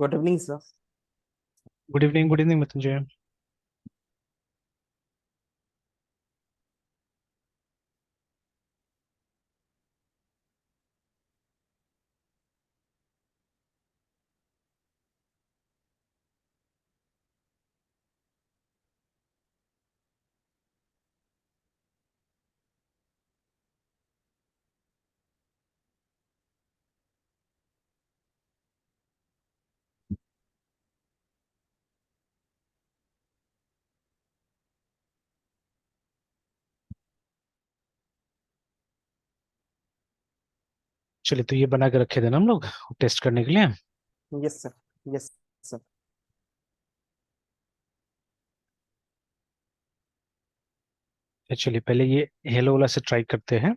Good evening sir. Good evening Mrityunjay. चलिए, तो ये बना के रखे थे ना हम लोग टेस्ट करने के लिए। Yes sir. Yes sir. चलिए, पहले ये हेलो वाला से ट्राई करते हैं।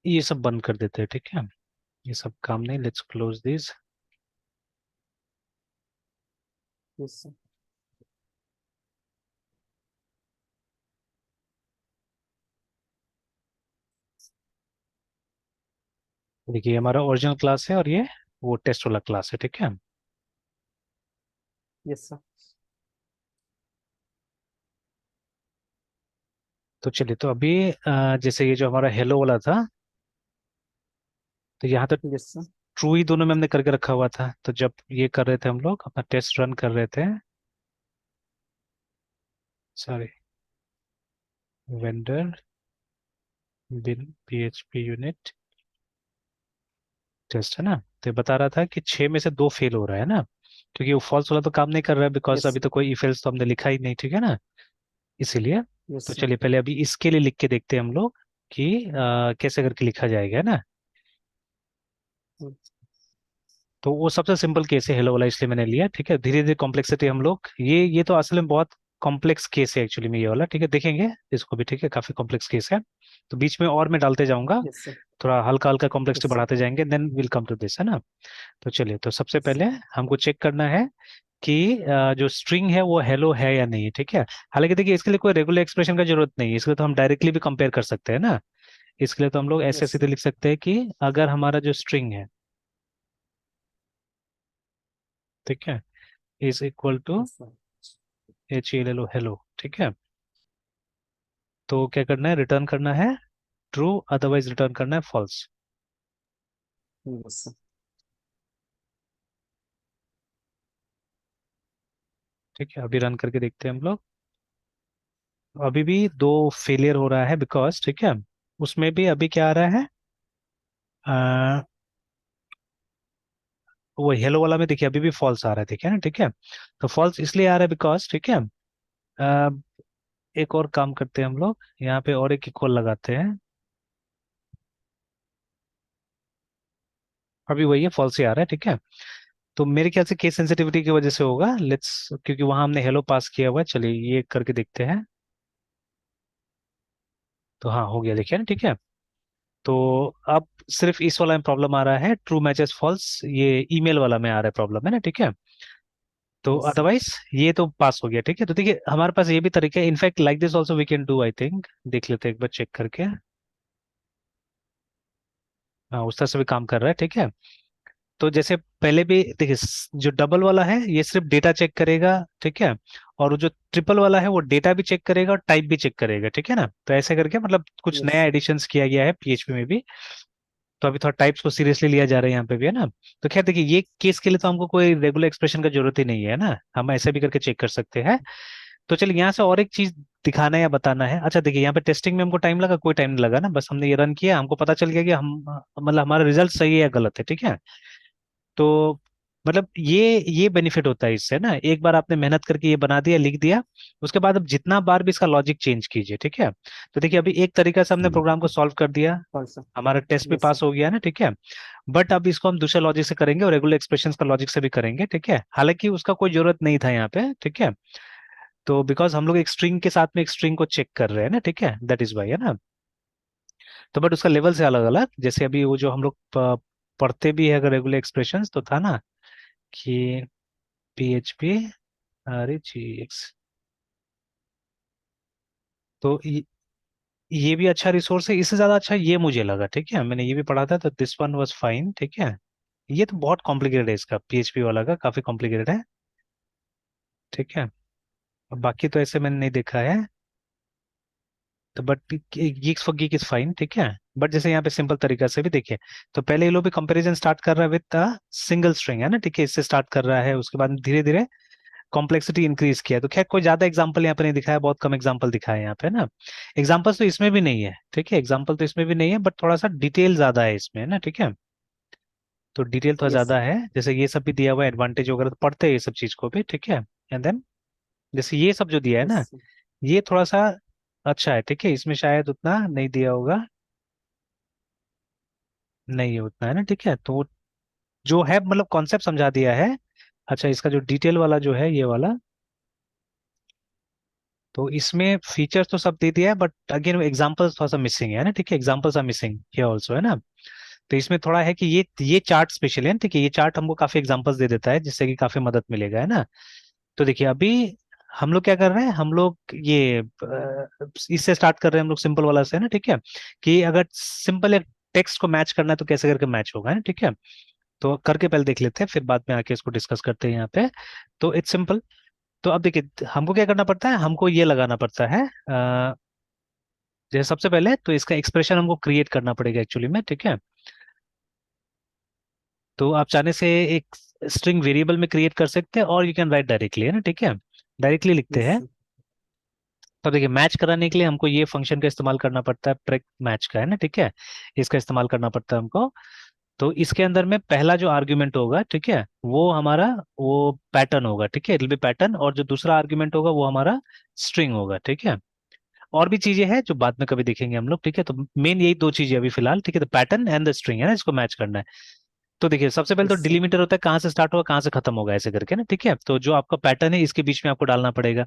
ये सब बंद कर देते हैं, ठीक है। ये सब काम नहीं, let's close this. Yes sir. देखिए, ये हमारा ओरिजिनल क्लास है और ये वो टेस्ट वाला क्लास है, ठीक है। Yes sir. तो चलिए, तो अभी जैसे ये जो हमारा हेलो वाला था, तो यहाँ तो यस सर। ट्रू ही दोनों में हमने करके रखा हुआ था। तो जब ये कर रहे थे हम लोग अपना टेस्ट रन कर रहे थे, सॉरी, वेंडर बिन PHP यूनिट टेस्ट है ना, तो ये बता रहा था कि 6 में से 2 फेल हो रहा है ना, क्योंकि वो फॉल्स वाला तो काम नहीं कर रहा है, बिकॉज यस अभी सर। तो कोई इफ एल्स तो हमने लिखा ही नहीं, ठीक है ना, इसीलिए। यस तो सर। चलिए, पहले अभी इसके लिए लिख के देखते हैं हम लोग कि कैसे करके लिखा जाएगा, है ना। तो वो सबसे सिंपल केस है हेलो वाला, इसलिए मैंने लिया, ठीक है। धीरे धीरे कॉम्प्लेक्सिटी हम लोग, ये तो असल में बहुत कॉम्प्लेक्स केस है एक्चुअली में, ये वाला, ठीक है, देखेंगे इसको भी, ठीक है, काफी कॉम्प्लेक्स केस है। तो बीच में और मैं डालते जाऊंगा, यस सर। थोड़ा हल्का हल्का कॉम्प्लेक्सिटी यस सर। बढ़ाते जाएंगे, then will come to this, है ना। तो चलिए, तो सबसे पहले हमको चेक करना है कि जो स्ट्रिंग है वो हेलो है या नहीं, ठीक है। हालांकि देखिए, इसके लिए कोई रेगुलर एक्सप्रेशन का जरूरत नहीं है, इसके लिए तो हम डायरेक्टली भी कंपेयर कर सकते हैं ना। इसके लिए तो हम लोग ऐसे यस सीधे सर। लिख सकते हैं कि अगर हमारा जो स्ट्रिंग है, ठीक है, is equal to yes sir. HELLO hello, ठीक है, तो क्या करना है, रिटर्न करना है ट्रू, अदरवाइज रिटर्न करना है फॉल्स। Yes sir. ठीक है, अभी रन करके देखते हैं हम लोग। अभी भी 2 फेलियर हो रहा है, बिकॉज, ठीक है, उसमें भी अभी क्या आ रहा है, वो हेलो वाला में देखिए अभी भी फॉल्स आ रहा है, ठीक है ना, ठीक है। तो फॉल्स इसलिए आ रहा है बिकॉज, ठीक है, अ, एक और काम करते हैं हम लोग, यहाँ पे और एक इक्वल लगाते हैं। अभी वही है, फॉल्स ही आ रहा है, ठीक है। तो मेरे ख्याल से केस सेंसिटिविटी की वजह से होगा, लेट्स, क्योंकि वहां हमने हेलो पास किया हुआ है, चलिए ये करके देखते हैं। तो हाँ, हो गया, देखिए ना, ठीक है। तो अब सिर्फ इस वाला में प्रॉब्लम आ रहा है, ट्रू मैचेस फॉल्स, ये ईमेल वाला में आ रहा है प्रॉब्लम, है ना, ठीक है। तो यस सर। अदरवाइज ये तो पास हो गया, ठीक है। तो देखिए, हमारे पास ये भी तरीका है, in fact like this also we can do, I think, देख लेते हैं एक बार चेक करके। हाँ, उस तरह से भी काम कर रहा है, ठीक है। तो जैसे पहले भी देखिए, जो डबल वाला है ये सिर्फ डेटा चेक करेगा, ठीक है। और वो जो ट्रिपल वाला है वो डेटा भी चेक करेगा और टाइप भी चेक करेगा, ठीक है ना। तो ऐसे करके मतलब कुछ यस नया सर। एडिशंस किया गया है PHP में भी। तो अभी थोड़ा टाइप्स को सीरियसली लिया जा रहा है यहाँ पे भी, है ना। तो खैर देखिए, ये केस के लिए तो हमको कोई रेगुलर एक्सप्रेशन का जरूरत ही नहीं है ना, हम ऐसे भी करके चेक कर सकते हैं। तो चलिए, यहाँ से और एक चीज दिखाना है या बताना है। अच्छा देखिए, यहाँ पे टेस्टिंग में हमको टाइम लगा, कोई टाइम नहीं लगा ना, बस हमने ये रन किया, हमको पता चल गया कि हम मतलब हमारा रिजल्ट सही है या गलत है, ठीक है। तो मतलब ये बेनिफिट होता है इससे ना, एक बार आपने मेहनत करके ये बना दिया, लिख दिया, उसके बाद अब जितना बार भी इसका लॉजिक चेंज कीजिए, ठीक है। तो देखिए, अभी एक तरीका से हमने प्रोग्राम को सॉल्व कर दिया, कौन सा? हमारा टेस्ट भी यस सर। पास हो गया ना, ठीक है। बट अब इसको हम दूसरे लॉजिक से करेंगे और रेगुलर एक्सप्रेशंस का लॉजिक से भी करेंगे, ठीक है। हालांकि उसका कोई जरूरत नहीं था यहाँ पे, ठीक है। तो बिकॉज हम लोग एक स्ट्रिंग के साथ में एक स्ट्रिंग को चेक कर रहे हैं ना, ठीक है, दैट इज वाई, है ना। तो बट उसका लेवल से अलग अलग, जैसे अभी वो जो हम लोग पढ़ते भी है अगर रेगुलर एक्सप्रेशंस, तो था ना कि PHP REGX, तो ये भी अच्छा रिसोर्स है, इससे ज्यादा अच्छा ये मुझे लगा, ठीक है, मैंने ये भी पढ़ा था, तो दिस वन वाज फाइन, ठीक है। ये तो बहुत कॉम्प्लिकेटेड है, इसका पीएचपी वाला का काफी कॉम्प्लिकेटेड है, ठीक है। और बाकी तो ऐसे मैंने नहीं देखा है। तो but Geeks for geek is fine, ठीक है। बट जैसे यहाँ पे सिंपल तरीका से भी देखिए, तो पहले ये लोग भी कंपैरिजन स्टार्ट कर रहा है विद सिंगल स्ट्रिंग, है ना, ठीक है, इससे स्टार्ट कर रहा है, उसके बाद धीरे धीरे कॉम्प्लेक्सिटी इंक्रीज किया। तो खैर कोई ज्यादा एग्जांपल यहाँ पे नहीं दिखाया, बहुत कम एग्जांपल दिखाया है यहाँ पे ना। एग्जांपल्स तो इसमें भी नहीं है, ठीक है, एग्जांपल तो इसमें भी नहीं है, बट थोड़ा सा डिटेल ज्यादा है इसमें, है ना, ठीक है। तो डिटेल थोड़ा यस ज्यादा सर। है, जैसे ये सब भी दिया हुआ है, एडवांटेज वगैरह तो पढ़ते हैं ये सब चीज को भी, ठीक है। एंड देन जैसे ये सब जो दिया है यस ना, सर। ये थोड़ा सा अच्छा है, ठीक है, इसमें शायद उतना नहीं दिया होगा, नहीं है उतना, है ना, ठीक है। तो जो है मतलब कॉन्सेप्ट समझा दिया है। अच्छा, इसका जो डिटेल वाला जो है ये वाला, तो इसमें फीचर्स तो सब दे दिया है, बट अगेन एग्जांपल्स थोड़ा सा मिसिंग है ना, ठीक है, examples are missing here also, है ना। तो इसमें थोड़ा है कि ये चार्ट स्पेशल है ना, ठीक है, ये चार्ट हमको काफी एग्जांपल्स दे देता है, जिससे कि काफी मदद मिलेगा, है ना। तो देखिए अभी हम लोग क्या कर रहे हैं, हम लोग ये इससे स्टार्ट कर रहे हैं हम लोग, सिंपल वाला से, है ना, ठीक है। कि अगर सिंपल एक टेक्स्ट को मैच करना है तो कैसे करके मैच होगा, है ना, ठीक है। तो करके पहले देख लेते हैं, फिर बाद में आके इसको डिस्कस करते हैं यहाँ पे। तो इट्स सिंपल। तो अब देखिए हमको क्या करना पड़ता है, हमको ये लगाना पड़ता है, जैसे सबसे पहले तो इसका एक्सप्रेशन हमको क्रिएट करना पड़ेगा एक्चुअली में, ठीक है। तो आप चाहने से एक स्ट्रिंग वेरिएबल में क्रिएट कर सकते हैं, और यू कैन राइट डायरेक्टली, है ना, ठीक है। डायरेक्टली लिखते यस हैं। सर। तो देखिए मैच कराने के लिए हमको ये फंक्शन का इस्तेमाल करना पड़ता है, प्रेक मैच का, है ना, ठीक है। इसका इस्तेमाल करना पड़ता है हमको। तो इसके अंदर में पहला जो आर्ग्यूमेंट होगा, ठीक है, वो हमारा वो पैटर्न होगा, ठीक है, इट विल बी पैटर्न, और जो दूसरा आर्ग्यूमेंट होगा वो हमारा स्ट्रिंग होगा, ठीक है। और भी चीजें हैं जो बाद में कभी देखेंगे हम लोग, ठीक है। तो मेन यही दो चीजें अभी फिलहाल, ठीक है, तो पैटर्न एंड द स्ट्रिंग, है ना, इसको मैच करना है। तो देखिए सबसे पहले तो यस सर। डिलीमीटर होता है, कहाँ से स्टार्ट होगा कहाँ से खत्म होगा, ऐसे करके ना, ठीक है। तो जो आपका पैटर्न है इसके बीच में आपको डालना पड़ेगा।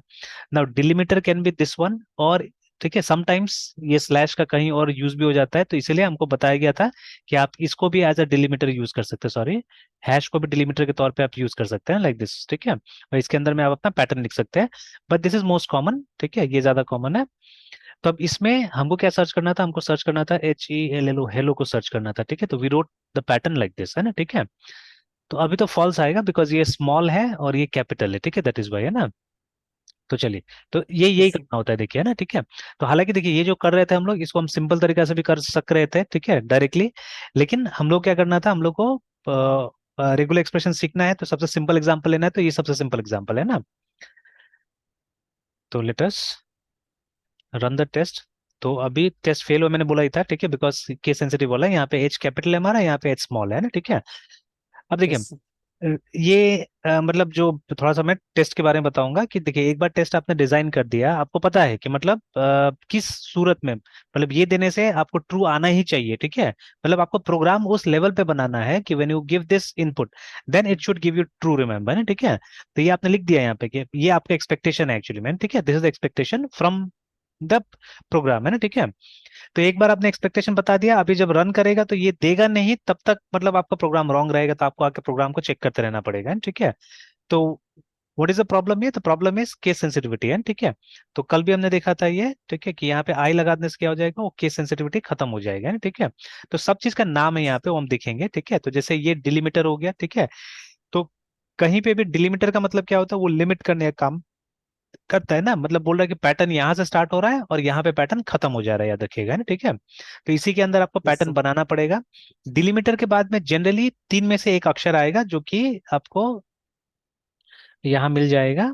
Now delimiter can be this one, और ठीक है, समटाइम्स ये स्लैश का कहीं और यूज भी हो जाता है, तो इसीलिए हमको बताया गया था कि आप इसको भी एज अ डिलीमीटर यूज कर सकते हैं, सॉरी, हैश को भी डिलीमीटर के तौर पे आप यूज कर सकते हैं लाइक दिस, ठीक है, और इसके अंदर में आप अपना पैटर्न लिख सकते हैं। But this is most common, ठीक है, ये ज्यादा कॉमन है। तो अब इसमें हमको क्या सर्च करना था, हमको सर्च करना था HELLO, हेलो को सर्च करना था, ठीक है। तो we wrote the pattern like this, है ना, ठीक है। तो अभी तो फॉल्स आएगा बिकॉज ये स्मॉल है और ये कैपिटल है, ठीक है, दैट इज वाई, है ना। तो चलिए, तो ये यस यही सर। करना होता है, देखिए, है ना, ठीक है। तो हालांकि देखिए ये जो कर रहे थे हम लोग, इसको हम सिंपल तरीका से भी कर सक रहे थे, ठीक है, डायरेक्टली। लेकिन हम लोग क्या करना था, हम लोग को रेगुलर एक्सप्रेशन सीखना है, तो सबसे सिंपल एग्जांपल लेना है, तो ये सबसे सिंपल एग्जांपल है ना। तो let us run the test. तो अभी टेस्ट फेल हुआ, मैंने बोला ही था, ठीक है, बिकॉज केस सेंसिटिव वाला है, यहाँ पे एच कैपिटल है हमारा, यहाँ पे एच स्मॉल है ना, ठीक है। अब देखिए यस सर। ये मतलब जो थोड़ा सा मैं टेस्ट के बारे में बताऊंगा, कि देखिए एक बार टेस्ट आपने डिजाइन कर दिया, आपको पता है कि मतलब किस सूरत में, मतलब ये देने से आपको ट्रू आना ही चाहिए, ठीक है। मतलब आपको प्रोग्राम उस लेवल पे बनाना है कि when you give this input then it should give you true, remember ना, ठीक है। तो ये आपने लिख दिया यहाँ पे कि ये आपका एक्सपेक्टेशन है एक्चुअली मैन, ठीक है, this is the expectation from the program, है ना, ठीक है। तो एक बार आपने एक्सपेक्टेशन बता दिया, अभी जब रन करेगा तो ये देगा नहीं तब तक, मतलब आपका प्रोग्राम रॉन्ग रहेगा, तो आपको आके प्रोग्राम को चेक करते रहना पड़ेगा, ठीक है। तो व्हाट इज द प्रॉब्लम, ये तो प्रॉब्लम इज केस सेंसिटिविटी, है ठीक है। तो कल भी हमने देखा था ये, ठीक है, कि यहाँ पे आई लगा देने से क्या हो जाएगा, वो केस सेंसिटिविटी खत्म हो जाएगा, है ठीक है। तो सब चीज का नाम है यहाँ पे, वो हम देखेंगे, ठीक है। तो जैसे ये डिलीमीटर हो गया, ठीक है। तो कहीं पे भी डिलीमीटर का मतलब क्या होता है, वो लिमिट करने का काम करता है ना, मतलब बोल रहा है कि पैटर्न यहाँ से स्टार्ट हो रहा है और यहाँ पे पैटर्न खत्म हो जा रहा है, याद रखिएगा ना, ठीक है। तो इसी के अंदर आपको यस पैटर्न सर। बनाना पड़ेगा। डिलीमीटर के बाद में जनरली तीन में से एक अक्षर आएगा, जो कि आपको यहाँ मिल जाएगा,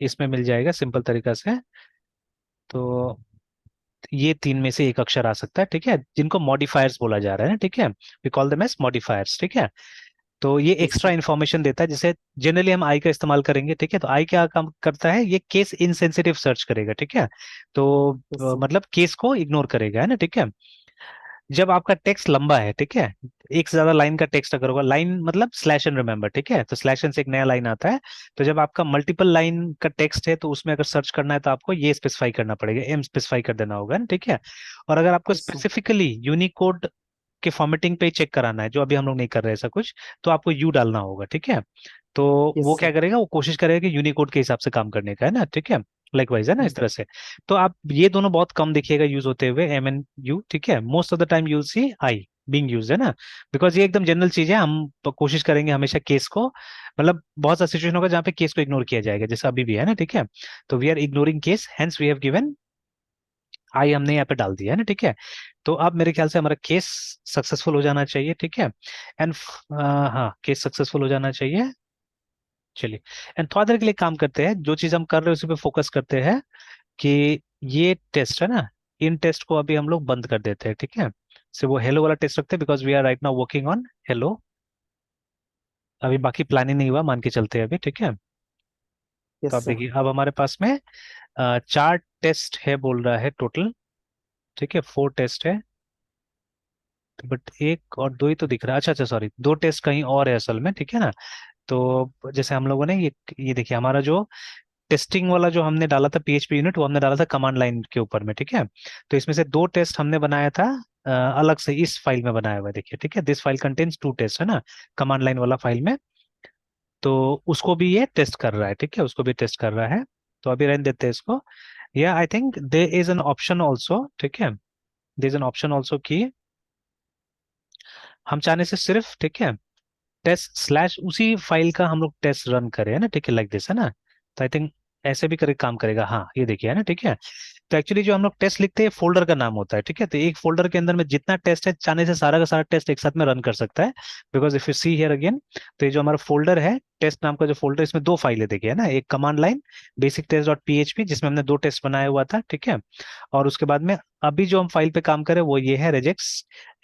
इसमें मिल जाएगा सिंपल तरीका से। तो ये तीन में से एक अक्षर आ सकता है, ठीक है, जिनको मॉडिफायर्स बोला जा रहा है ना, ठीक है, we call them as modifiers, ठीक है। तो ये यस एक्स्ट्रा सर। इन्फॉर्मेशन देता है, जैसे जनरली हम आई का इस्तेमाल करेंगे, ठीक है। तो आई क्या काम करता है, ये केस इनसेंसिटिव सर्च करेगा, ठीक है। तो यस सर। मतलब केस को इग्नोर करेगा, है ना, ठीक है। जब आपका टेक्स्ट लंबा है, ठीक है, एक से ज्यादा लाइन का टेक्स्ट अगर होगा, लाइन मतलब स्लैश एंड रिमेंबर, ठीक है, तो स्लैश एंड से एक नया लाइन आता है। तो जब आपका मल्टीपल लाइन का टेक्स्ट है, तो उसमें अगर सर्च करना है तो आपको ये स्पेसिफाई करना पड़ेगा, एम स्पेसिफाई कर देना होगा ना, ठीक है। और अगर आपको यस सर। स्पेसिफिकली यूनिकोड के फॉर्मेटिंग पे चेक कराना है, जो अभी हम लोग नहीं कर रहे ऐसा कुछ, तो आपको यू डालना होगा, ठीक है। तो यस वो क्या सर। करेगा, वो कोशिश करेगा कि यूनिकोड के हिसाब से काम करने का, है ना, ठीक है। लाइकवाइज है ना, इस तरह से। तो आप ये दोनों बहुत कम देखिएगा यूज होते हुए, एम एन यू, ठीक है। Most of the time you'll see I being use, है ना। बिकॉज ये एकदम जनरल चीज है, हम कोशिश करेंगे हमेशा केस को, मतलब बहुत सा सिचुएशन होगा जहाँ पे केस को इग्नोर किया जाएगा, जैसे अभी भी है ना, ठीक है। तो we are ignoring case, hence we have given I, हमने यहाँ पे डाल दिया है ना, ठीक है। तो अब मेरे ख्याल से हमारा केस सक्सेसफुल हो जाना चाहिए, ठीक है। एंड हाँ, केस सक्सेसफुल हो जाना चाहिए। चलिए, एंड थोड़ा देर के लिए काम करते हैं, जो चीज हम कर रहे हैं उसी पे फोकस करते हैं, कि ये टेस्ट है ना, इन टेस्ट को अभी हम लोग बंद कर देते हैं, ठीक है। से वो हेलो वाला टेस्ट रखते हैं, because we are right now working on hello. अभी बाकी प्लानिंग नहीं हुआ, मान के चलते हैं अभी, ठीक है। तो यस आप सर। देखिए, अब हमारे पास में 4 टेस्ट है बोल रहा है टोटल, ठीक है, 4 टेस्ट है। बट एक और दो ही तो दिख रहा है, अच्छा अच्छा सॉरी, 2 टेस्ट कहीं और है असल में, ठीक है ना। तो जैसे हम लोगों ने ये देखिए, हमारा जो टेस्टिंग वाला जो हमने डाला था पीएचपी यूनिट, वो हमने डाला था कमांड लाइन के ऊपर में, ठीक है। तो इसमें से 2 टेस्ट हमने बनाया था अलग से इस फाइल में बनाया हुआ है, देखिए, ठीक है। दिस फाइल कंटेन्स 2 टेस्ट, है ना, कमांड लाइन वाला फाइल में। तो उसको भी ये टेस्ट कर रहा है, ठीक है, उसको भी टेस्ट कर रहा है। तो अभी रहने देते हैं इसको। या I think there is an option also, ठीक है, there is an option also कि हम चाहने से सिर्फ, ठीक है, टेस्ट स्लैश उसी फाइल का हम लोग टेस्ट रन करें, है ना, ठीक है, लाइक दिस, है ना। तो आई थिंक ऐसे भी करे काम करेगा, हाँ ये देखिए, है ना, ठीक है। तो एक्चुअली जो हम लोग टेस्ट लिखते हैं फोल्डर का नाम होता है, ठीक है। तो एक फोल्डर के अंदर में जितना टेस्ट है, चाहने से सारा का सारा टेस्ट एक साथ में रन कर सकता है। Because if you see here again, तो ये जो हमारा फोल्डर है, टेस्ट नाम का जो फोल्डर, इसमें 2 फाइलें देखिए, है ना, एक command line basic test dot PHP, जिसमें हमने 2 टेस्ट बनाया हुआ था, ठीक है। और उसके बाद में अभी जो हम फाइल पे काम करें वो ये है regex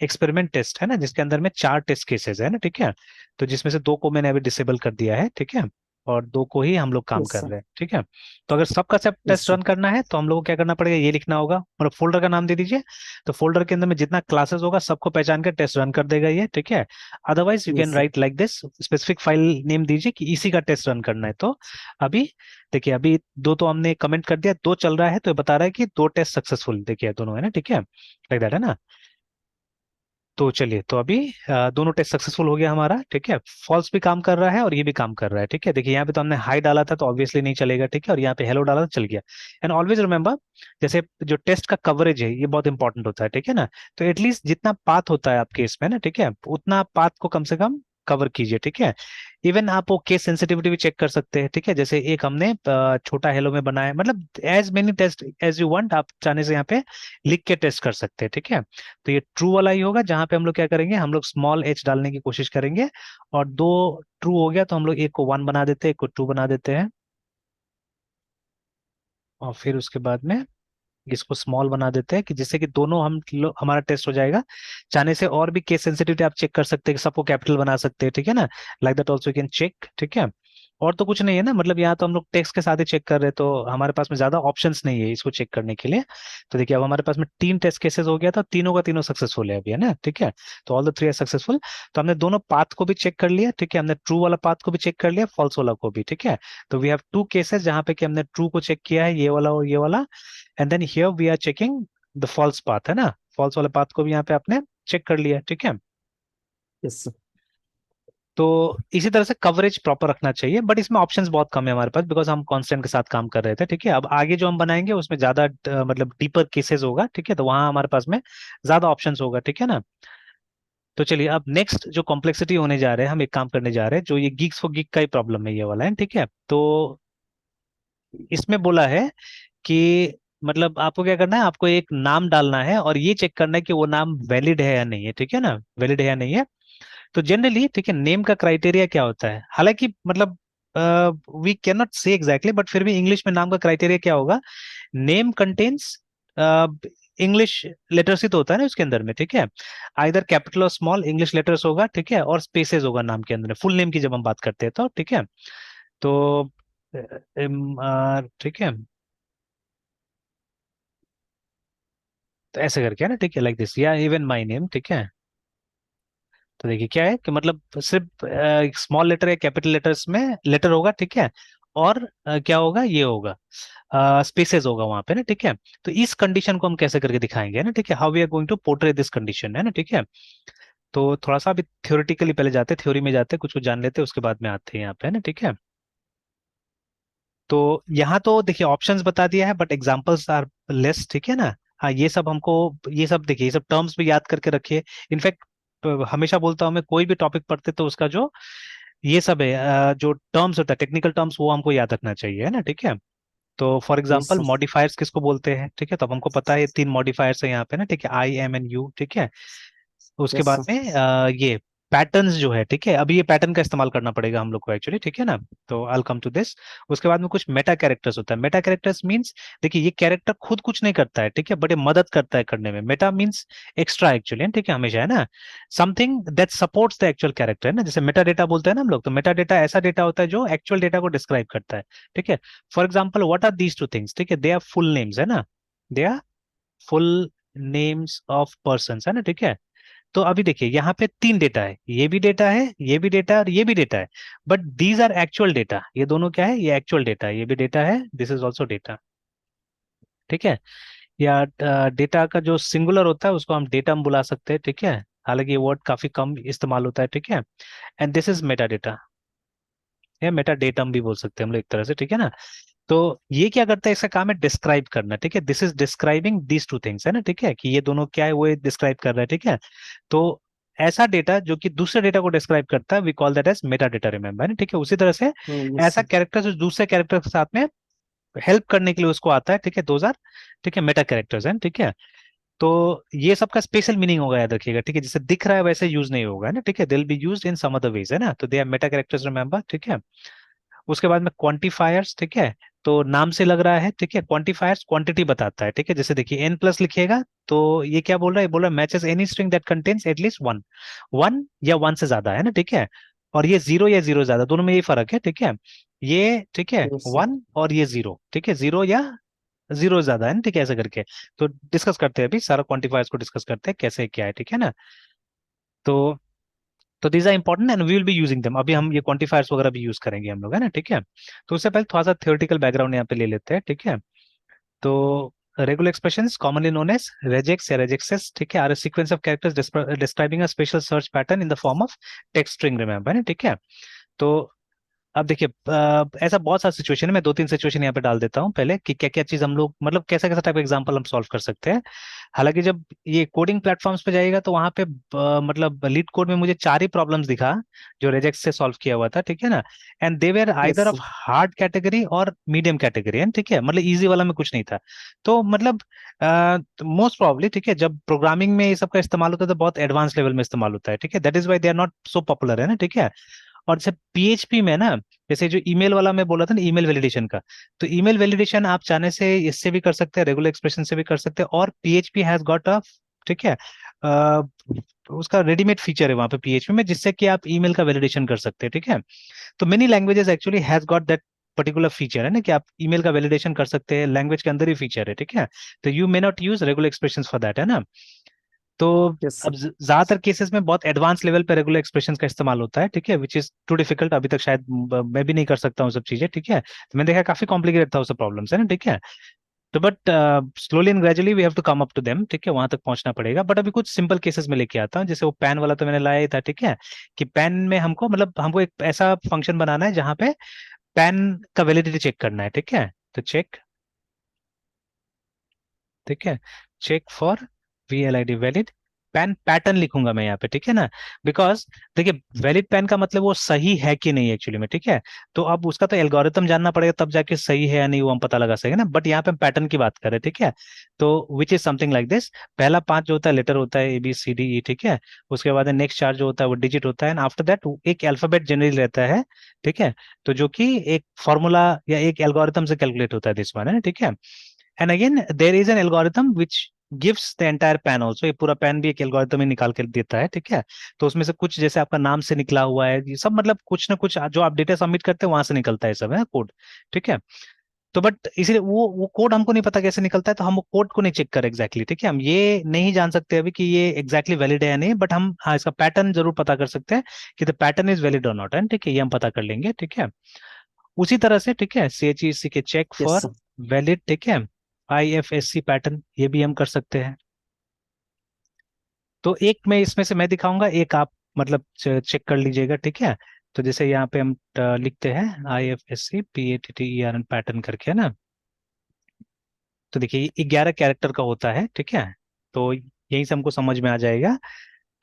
एक्सपेरिमेंट टेस्ट, है ना, जिसके अंदर में 4 टेस्ट केसेस है ना, ठीक है। तो जिसमें से 2 को मैंने अभी डिसेबल कर दिया है, ठीक है, और 2 को ही हम लोग काम यस कर सर। रहे हैं, ठीक है। तो अगर सबका सब यस टेस्ट सर। रन करना है तो हम लोग को क्या करना पड़ेगा, ये लिखना होगा, मतलब फोल्डर का नाम दे दीजिए। तो फोल्डर के अंदर में जितना क्लासेस होगा सबको पहचान कर टेस्ट रन कर देगा ये, ठीक है। Otherwise you can yes sir. Right like this, specific file name दीजिए कि इसी का टेस्ट रन करना है। तो अभी देखिए, अभी 2 तो हमने कमेंट कर दिया, 2 चल रहा है, तो ये बता रहा है कि 2 टेस्ट सक्सेसफुल, देखिए दोनों, है ना, ठीक है, लाइक दैट, है ना। तो चलिए, तो अभी दोनों टेस्ट सक्सेसफुल हो गया हमारा, ठीक है। फॉल्स भी काम कर रहा है और ये भी काम कर रहा है, ठीक है। देखिए यहाँ पे तो हमने हाई डाला था तो ऑब्वियसली नहीं चलेगा, ठीक है, और यहाँ पे हेलो डाला तो चल गया। एंड ऑलवेज रिमेंबर, जैसे जो टेस्ट का कवरेज है ये बहुत इंपॉर्टेंट होता है, ठीक है ना। तो एटलीस्ट जितना पाथ होता है आपके इसमें ना, ठीक है, उतना पाथ को कम से कम कवर कीजिए, ठीक है। इवन आप वो केस सेंसिटिविटी भी चेक कर सकते हैं, ठीक है। जैसे एक हमने छोटा हेलो में बनाया, मतलब as many test as you want, आप चाहने से यहाँ पे लिख के टेस्ट कर सकते हैं, ठीक है। तो ये ट्रू वाला ही होगा, जहां पे हम लोग क्या करेंगे, हम लोग स्मॉल एच डालने की कोशिश करेंगे। और 2 ट्रू हो गया तो हम लोग एक को 1 बना देते हैं, एक को 2 बना देते हैं। और फिर उसके बाद में इसको स्मॉल बना देते हैं, कि जिससे कि दोनों हमारा टेस्ट हो जाएगा। चाहने से और भी केस सेंसिटिविटी आप चेक कर सकते हैं, कि सबको कैपिटल बना सकते हैं, ठीक है ना, like that also can check, ठीक है। और तो कुछ नहीं है ना, मतलब यहाँ तो हम लोग टेक्स्ट के साथ ही चेक कर रहे हैं, तो हमारे पास में ज्यादा ऑप्शंस नहीं है इसको चेक करने के लिए। तो देखिए, अब हमारे पास में 3 टेस्ट केसेस हो गया था, तीनों का तीनों सक्सेसफुल है अभी, है ना, ठीक है। तो ऑल द 3 आर सक्सेसफुल। तो हमने दोनों पाथ को भी चेक कर लिया, ठीक है, हमने ट्रू वाला पाथ को भी चेक कर लिया, फॉल्स वाला को भी, ठीक है। तो वी हैव 2 केसेस जहाँ पे कि हमने ट्रू को चेक किया है, ये वाला और ये वाला। And then here we are checking the false path, है ना, फॉल्स वाले पाथ को भी यहाँ पे आपने चेक कर लिया, ठीक है। Yes sir. तो इसी तरह से कवरेज प्रॉपर रखना चाहिए, बट इसमें ऑप्शंस बहुत कम है हमारे पास, बिकॉज हम कांस्टेंट के साथ काम कर रहे थे, ठीक है। अब आगे जो हम बनाएंगे उसमें ज्यादा मतलब डीपर केसेस होगा, ठीक है, तो वहां हमारे पास में ज्यादा ऑप्शंस होगा, ठीक है ना। तो चलिए, अब नेक्स्ट जो कॉम्प्लेक्सिटी होने जा रहे हैं, हम एक काम करने जा रहे हैं, जो ये गीक्स फॉर गीक का ही प्रॉब्लम है, ये वाला है, ठीक है। तो इसमें बोला है कि मतलब आपको क्या करना है, आपको एक नाम डालना है और ये चेक करना है कि वो नाम वैलिड है या नहीं है, ठीक है ना, वैलिड है या नहीं है। तो जनरली, ठीक है, नेम का क्राइटेरिया क्या होता है, हालांकि मतलब वी कैन नॉट से एग्जैक्टली, बट फिर भी इंग्लिश में नाम का क्राइटेरिया क्या होगा, नेम कंटेन्स इंग्लिश लेटर्स ही तो होता है ना उसके अंदर में, ठीक है। आइदर कैपिटल और स्मॉल इंग्लिश लेटर्स होगा, ठीक है, और स्पेसेस होगा नाम के अंदर में, फुल नेम की जब हम बात करते हैं तो, ठीक है। तो ठीक है, तो ऐसे करके है ना, ठीक है, लाइक दिस, या इवन माय नेम, ठीक है। तो देखिए क्या है कि मतलब सिर्फ स्मॉल लेटर या कैपिटल लेटर्स में लेटर होगा, ठीक है। और क्या होगा, ये होगा स्पेसेस होगा वहां पे ना, ठीक है। तो इस कंडीशन को हम कैसे करके दिखाएंगे ना, ठीक है, how we are going to portray this condition, है ना, ठीक है। तो थोड़ा सा अभी थ्योरेटिकली पहले जाते हैं, थ्योरी में जाते हैं, कुछ कुछ जान लेते हैं, उसके बाद में आते हैं यहाँ पे, है ना, ठीक है। तो यहाँ तो देखिए ऑप्शंस बता दिया है बट एग्जांपल्स आर लेस, ठीक है ना। हाँ ये सब हमको, ये सब देखिए, ये सब टर्म्स भी याद करके रखिए। इनफैक्ट हमेशा बोलता हूँ मैं, कोई भी टॉपिक पढ़ते तो उसका जो ये सब है जो टर्म्स होता है, टेक्निकल टर्म्स, वो हमको याद रखना चाहिए, है ना, ठीक है। तो for yes example sir. Modifiers किसको बोलते हैं, ठीक है, तो अब हमको पता है ये तीन मॉडिफायर्स है यहाँ पे ना, ठीक है, आई एम एन यू, ठीक है। उसके यस बाद सर। में ये पैटर्न्स जो है, ठीक है, अभी ये पैटर्न का इस्तेमाल करना पड़ेगा हम लोग को एक्चुअली, ठीक है ना। तो आई कम टू दिस। उसके बाद में कुछ मेटा कैरेक्टर्स होता है। मेटा कैरेक्टर्स मींस, देखिए ये कैरेक्टर खुद कुछ नहीं करता है, ठीक है, बट ये मदद करता है करने में। मेटा मींस एक्स्ट्रा एक्चुअली, ठीक है, हमेशा, है ना, something that supports the actual character, है ना। जैसे मेटा डेटा बोलते हैं ना हम लोग, तो मेटा डेटा ऐसा डेटा होता है जो एक्चुअल डेटा को डिस्क्राइब करता है, ठीक है। For example what are these two things, ठीक है, दे आर फुल नेम्स, है ना, they are full names of person, है ना, ठीक है। तो अभी देखिए यहाँ पे तीन डेटा है, ये भी डेटा है, ये भी डेटा है, और ये भी डेटा है। But these are actual data, ये दोनों क्या है, ये एक्चुअल डेटा है, ये भी डेटा है, दिस इज ऑल्सो डेटा, ठीक है। या डेटा का जो सिंगुलर होता है उसको हम डेटम बुला सकते हैं, ठीक है, हालांकि ये वर्ड काफी कम इस्तेमाल होता है, ठीक है। And this is Meta data, या मेटा डेटम भी बोल सकते हैं हम लोग एक तरह से, ठीक है ना। तो ये क्या करता है, इसका काम है डिस्क्राइब करना, ठीक है, this is describing these two things, है ना, ठीक है, कि ये दोनों क्या है वो डिस्क्राइब कर रहा है, ठीक है। तो ऐसा डेटा जो कि दूसरे डेटा को डिस्क्राइब करता है, we call that as meta data, remember, है ना, ठीक है। उसी तरह से यस ऐसा सर। कैरेक्टर जो दूसरे कैरेक्टर के साथ में हेल्प करने के लिए उसको आता है, ठीक है, दोज आर, ठीक है, मेटा कैरेक्टर्स हैं, ठीक है। तो ये सबका स्पेशल मीनिंग होगा, याद रखिएगा, ठीक है, जैसे दिख रहा है वैसे यूज नहीं होगा, है ना, ठीक है, they will be used in some other ways, है ना, तो they are meta characters, remember, ठीक है। उसके बाद में क्वांटिफायर्स, ठीक है, तो नाम से लग रहा है, ठीक है, क्वांटिफायर्स क्वांटिटी बताता है, ठीक है, जैसे देखिए एन प्लस लिखिएगा तो ये क्या बोल रहा है, बोल रहा है matches any string that contains at least one, one या वन से ज्यादा, है ना, ठीक है। और ये जीरो या जीरो ज्यादा, दोनों में ये फर्क है, ठीक है, ये, ठीक है, यस सर। वन और ये जीरो, ठीक है, जीरो या जीरो ज्यादा, है ना, ठीक है, ऐसा करके। तो डिस्कस करते हैं, अभी सारा क्वांटिफायर्स को डिस्कस करते हैं कैसे क्या है, ठीक है ना। तो these are important and we will be using them, अभी हम ये क्वांटिफायर्स वगैरह भी यूज करेंगे हम लोग, है ना, ठीक है। तो उससे पहले थोड़ा सा थ्योरेटिकल बैकग्राउंड यहाँ पे ले लेते हैं, ठीक है। तो regular expressions commonly known as regex या regexes, ठीक है, are a sequence of characters describing a special search pattern in the form of text string, remember, है ना, ठीक है। तो अब देखिए ऐसा बहुत सारा सिचुएशन है, मैं दो तीन सिचुएशन यहाँ पे डाल देता हूँ पहले, कि क्या क्या चीज हम लोग, मतलब कैसा कैसा टाइप एग्जांपल हम सॉल्व कर सकते हैं। हालांकि जब ये कोडिंग प्लेटफॉर्म्स पे जाएगा तो वहां पे मतलब लीड कोड में मुझे चार ही प्रॉब्लम्स दिखा जो रेजेक्ट से सॉल्व किया हुआ था, ठीक है ना। And they were yes either of sir. Hard category और मीडियम कैटेगरी, है, ठीक है, मतलब इजी वाला में कुछ नहीं था। तो मतलब मोस्ट प्रॉब्ली, ठीक है, जब प्रोग्रामिंग में ये सब का इस्तेमाल होता है तो बहुत एडवांस लेवल में इस्तेमाल होता है, ठीक है, that is why they are not so popular, है ना, ठीक है। और जैसे पीएचपी में ना, जैसे जो ईमेल वाला मैं बोला था ना, ईमेल वैलिडेशन का, तो ईमेल वैलिडेशन आप चाहने से इससे भी कर सकते हैं, रेगुलर एक्सप्रेशन से भी कर सकते हैं, और पीएचपी हैज गॉट अ, ठीक है, अ, उसका रेडीमेड फीचर है वहां पे पीएचपी में, जिससे कि आप ईमेल का वैलिडेशन कर सकते हैं, ठीक है। तो many languages actually has got that particular feature, है ना, कि आप ईमेल का वैलिडेशन कर सकते हैं, लैंग्वेज के अंदर ही फीचर है, ठीक है। तो you may not use regular expression for that, है ना। तो यस अब सर। ज्यादातर केसेस में बहुत एडवांस लेवल पे रेगुलर एक्सप्रेशंस का इस्तेमाल होता है, ठीक है, विच इज टू डिफिकल्ट, अभी तक शायद मैं भी नहीं कर सकता हूँ सब चीजें, ठीक है, तो मैंने देखा काफी कॉम्प्लिकेटेड था वो सब प्रॉब्लम्स, है ना, ठीक है। तो but slowly and gradually we have to come up to them, ठीक है, वहां तक पहुंचना पड़ेगा। बट अभी कुछ सिंपल केसेस में लेके आता हूँ, जैसे वो पैन वाला तो मैंने लाया ही था, ठीक है, कि पैन में हमको, मतलब हमको एक ऐसा फंक्शन बनाना है जहाँ पे पैन का वैलिडिटी चेक करना है, ठीक है। तो चेक, ठीक है, check for VLID, valid PAN pattern लिखूंगा मैं यहाँ पे, ठीक है ना। बिकॉज देखिए वैलिड पैन का मतलब वो सही है कि नहीं एक्चुअली में, ठीक है। तो अब उसका तो एल्गोरिथम जानना पड़ेगा तब जाके सही है या नहीं वो हम पता लगा सकेंगे ना, बट यहाँ पे हम पैटर्न की बात कर रहे हैं, ठीक है। तो which is something like this, पहला पांच जो होता है लेटर होता है ABCDE, ठीक है। उसके बाद नेक्स्ट चार जो होता है वो डिजिट होता है, एंड आफ्टर दैट एक अल्फाबेट जनरली रहता है, ठीक है। तो जो कि एक फॉर्मूला या एक एल्गोरिथम से कैलकुलेट होता है, दिस वन, है ना, ठीक है। And again there is an algorithm which gives the entire PAN also, ये पूरा पैन भी एक एल्गोरिथम ही निकाल के देता है, ठीक है। तो उसमें से कुछ जैसे आपका नाम से निकला हुआ है, ये सब मतलब कुछ ना कुछ जो आप डेटा सबमिट करते हैं वहां से निकलता है सब, है कोड, ठीक है। तो बट इसलिए वो कोड हमको नहीं पता कैसे निकलता है, तो हम वो कोड को नहीं चेक कर एग्जैक्टली, ठीक है, हम ये नहीं जान सकते अभी कि ये एग्जैक्टली वैलिड है या नहीं, बट हम हाँ इसका पैटर्न जरूर पता कर सकते हैं कि द पैटर्न इज वैलिड और नॉट, है, ठीक है, ये हम पता कर लेंगे, ठीक है। उसी तरह से, ठीक है, CHEC के check yes for sir. Valid, ठीक है, IFSC पैटर्न, ये भी हम कर सकते हैं। तो एक मैं इसमें से मैं दिखाऊंगा, एक आप मतलब चेक कर लीजिएगा, ठीक है। तो जैसे यहाँ पे हम लिखते हैं IFSC PATTERN पैटर्न करके, है ना। तो देखिए ये 11 कैरेक्टर का होता है, ठीक है। तो यही से हमको समझ में आ जाएगा।